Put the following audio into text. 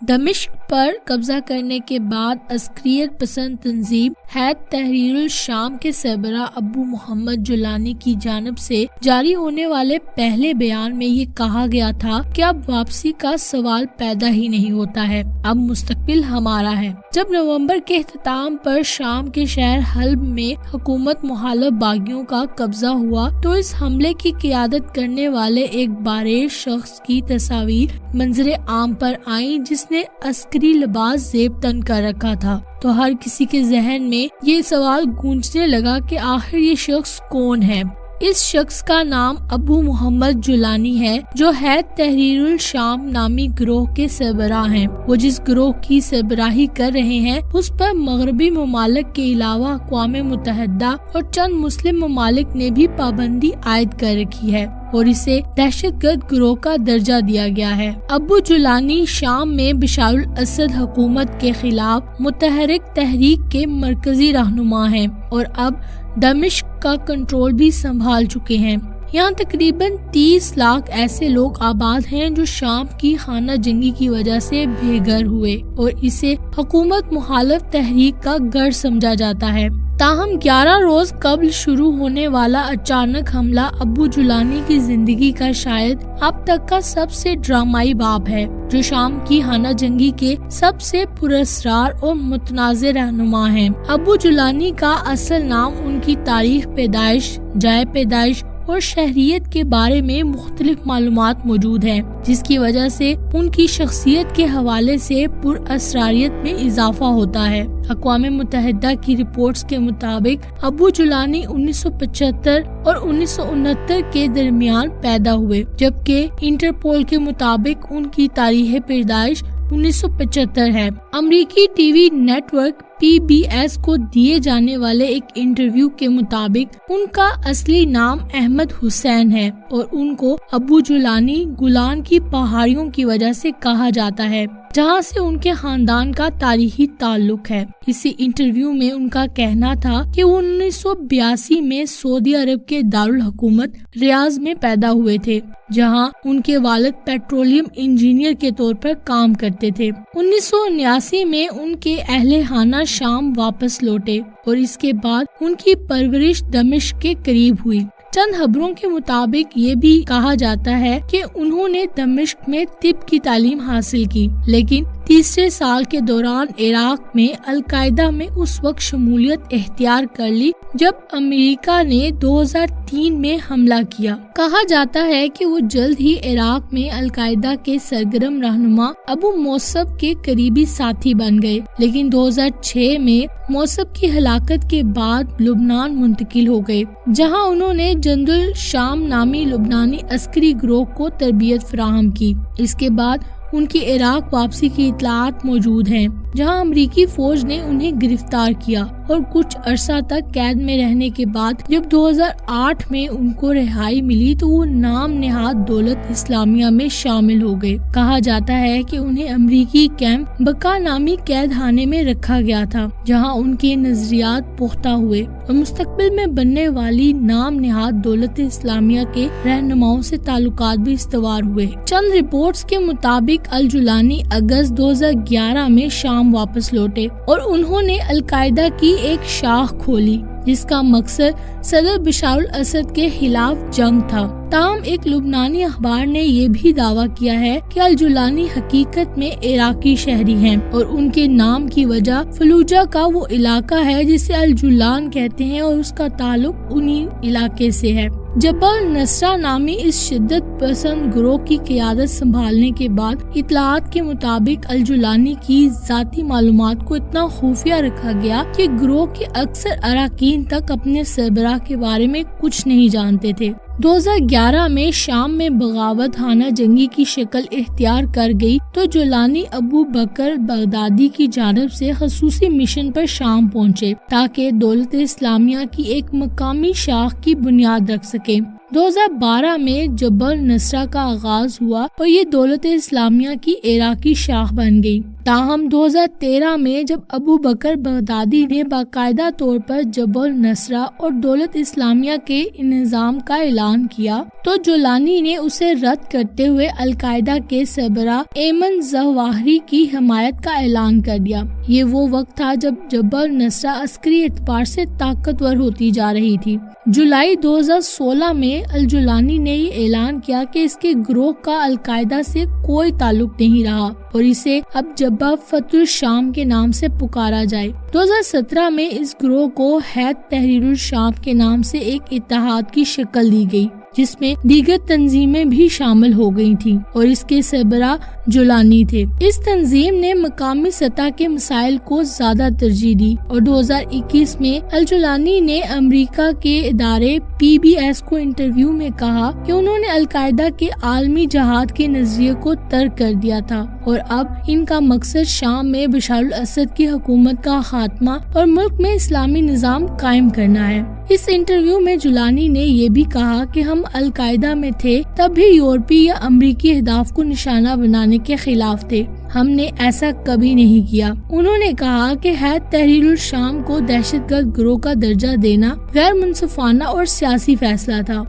دمشق پر قبضہ کرنے کے بعد عسکریت پسند تنظیم حیات تحریر الشام کے سربراہ ابو محمد جولانی کی جانب سے جاری ہونے والے پہلے بیان میں یہ کہا گیا تھا کہ اب واپسی کا سوال پیدا ہی نہیں ہوتا ہے، اب مستقبل ہمارا ہے۔ جب نومبر کے اختتام پر شام کے شہر حلب میں حکومت مخالف باغیوں کا قبضہ ہوا تو اس حملے کی قیادت کرنے والے ایک بارش شخص کی تصاویر منظر عام پر آئیں جس نے عسکری لباس زیب تن کر رکھا تھا، تو ہر کسی کے ذہن میں یہ سوال گونجنے لگا کہ آخر یہ شخص کون ہے۔ اس شخص کا نام ابو محمد جولانی ہے، جو حیات تحریر الشام نامی گروہ کے سربراہ ہیں۔ وہ جس گروہ کی سربراہی کر رہے ہیں اس پر مغربی ممالک کے علاوہ اقوام متحدہ اور چند مسلم ممالک نے بھی پابندی عائد کر رکھی ہے اور اسے دہشت گرد گروہ کا درجہ دیا گیا ہے۔ ابو جولانی شام میں بشار الاسد حکومت کے خلاف متحرک تحریک کے مرکزی رہنما ہیں اور اب دمشق کا کنٹرول بھی سنبھال چکے ہیں۔ یہاں تقریباً 30 لاکھ ایسے لوگ آباد ہیں جو شام کی خانہ جنگی کی وجہ سے بے گھر ہوئے اور اسے حکومت مخالف تحریک کا گڑھ سمجھا جاتا ہے۔ تاہم 11 روز قبل شروع ہونے والا اچانک حملہ ابو جولانی کی زندگی کا شاید اب تک کا سب سے ڈرامائی باب ہے، جو شام کی خانہ جنگی کے سب سے پراسرار اور متنازع رہنما ہیں۔ ابو جولانی کا اصل نام، ان کی تاریخ پیدائش، جائے پیدائش اور شہریت کے بارے میں مختلف معلومات موجود ہیں، جس کی وجہ سے ان کی شخصیت کے حوالے سے پر اسراریت میں اضافہ ہوتا ہے۔ اقوام متحدہ کی رپورٹس کے مطابق ابو جولانی 1975 اور 1969 کے درمیان پیدا ہوئے، جبکہ انٹرپول کے مطابق ان کی تاریخ پیدائش 1975 ہے۔ امریکی T V network PBS کو دیے جانے والے ایک انٹرویو کے مطابق ان کا اصلی نام احمد حسین ہے اور ان کو ابو جولانی گولان کی پہاڑیوں کی وجہ سے کہا جاتا ہے، جہاں سے ان کے خاندان کا تاریخی تعلق ہے۔ اسی انٹرویو میں ان کا کہنا تھا کہ وہ 1982 میں سعودی عرب کے دارالحکومت ریاض میں پیدا ہوئے تھے، جہاں ان کے والد پیٹرولیم انجینئر کے طور پر کام کرتے تھے۔ 1979 میں ان کے اہل خانہ شام واپس لوٹے اور اس کے بعد ان کی پرورش دمشق کے قریب ہوئی۔ چند خبروں کے مطابق یہ بھی کہا جاتا ہے کہ انہوں نے دمشق میں طب کی تعلیم حاصل کی، لیکن تیسرے سال کے دوران عراق میں القاعدہ میں اس وقت شمولیت اختیار کر لی جب امریکہ نے 2003 میں حملہ کیا۔ کہا جاتا ہے کہ وہ جلد ہی عراق میں القاعدہ کے سرگرم رہنما ابو مصعب کے قریبی ساتھی بن گئے، لیکن 2006 میں مصعب کی ہلاکت کے بعد لبنان منتقل ہو گئے، جہاں انہوں نے جند الشام نامی لبنانی عسکری گروہ کو تربیت فراہم کی۔ اس کے بعد ان کی عراق واپسی کی اطلاعات موجود ہیں، جہاں امریکی فوج نے انہیں گرفتار کیا اور کچھ عرصہ تک قید میں رہنے کے بعد جب 2008 میں ان کو رہائی ملی تو وہ نام نہاد دولت اسلامیہ میں شامل ہو گئے۔ کہا جاتا ہے کہ انہیں امریکی کیمپ بقا نامی قید خانے میں رکھا گیا تھا، جہاں ان کے نظریات پختہ ہوئے اور مستقبل میں بننے والی نام نہاد دولت اسلامیہ کے رہنماؤں سے تعلقات بھی استوار ہوئے۔ چند رپورٹس کے مطابق الجولانی اگست 2011 میں شام واپس لوٹے اور انہوں نے القاعدہ کی ایک شاخ کھولی جس کا مقصد صدر بشار الاسد کے خلاف جنگ تھا۔ تاہم ایک لبنانی اخبار نے یہ بھی دعویٰ کیا ہے کہ الجولانی حقیقت میں عراقی شہری ہیں اور ان کے نام کی وجہ فلوجہ کا وہ علاقہ ہے جسے الجولان کہتے ہیں اور اس کا تعلق انہی علاقے سے ہے۔ جبل نصرہ نامی اس شدت پسند گروہ کی قیادت سنبھالنے کے بعد اطلاعات کے مطابق الجولانی کی ذاتی معلومات کو اتنا خفیہ رکھا گیا کہ گروہ کے اکثر اراکین تک اپنے سربراہ کے بارے میں کچھ نہیں جانتے تھے۔ 2011 میں شام میں بغاوت خانہ جنگی کی شکل اختیار کر گئی تو جولانی ابو بکر بغدادی کی جانب سے خصوصی مشن پر شام پہنچے تاکہ دولت اسلامیہ کی ایک مقامی شاخ کی بنیاد رکھ سکے۔ 2012 میں جبل نصرہ کا آغاز ہوا اور یہ دولت اسلامیہ کی عراقی شاخ بن گئی۔ تاہم 2013 میں جب ابو بکر بغدادی نے باقاعدہ طور پر جبل نصرہ اور دولت اسلامیہ کے انضمام کا اعلان کیا تو جولانی نے اسے رد کرتے ہوئے القاعدہ کے سربراہ ایمن ظواہری کی حمایت کا اعلان کر دیا۔ یہ وہ وقت تھا جب جبل نصرہ عسکری اعتبار سے طاقتور ہوتی جا رہی تھی۔ جولائی 2016 میں الجولانی نے یہ اعلان کیا کہ اس کے گروہ کا القاعدہ سے کوئی تعلق نہیں رہا اور اسے اب جبہہ فتح الشام کے نام سے پکارا جائے۔ 2017 میں اس گروہ کو ہیئت تحریر الشام کے نام سے ایک اتحاد کی شکل دی گئی جس میں دیگر تنظیمیں بھی شامل ہو گئی تھیں اور اس کے سربراہ جولانی تھے۔ اس تنظیم نے مقامی سطح کے مسائل کو زیادہ ترجیح دی اور 2021 میں الجولانی نے امریکہ کے ادارے PBS کو انٹرویو میں کہا کہ انہوں نے القاعدہ کے عالمی جہاد کے نظریے کو ترک کر دیا تھا اور اب ان کا مقصد شام میں بشار الاسد کی حکومت کا خاتمہ اور ملک میں اسلامی نظام قائم کرنا ہے۔ اس انٹرویو میں جولانی نے یہ بھی کہا کہ ہم القاعدہ میں تھے تب بھی یورپی یا امریکی اہداف کو نشانہ بنانے کے خلاف تھے، ہم نے ایسا کبھی نہیں کیا۔ انہوں نے کہا کہ ہیئت تحریر الشام کو دہشت گرد گروہ کا درجہ دینا غیر منصفانہ اور سیاسی فیصلہ تھا۔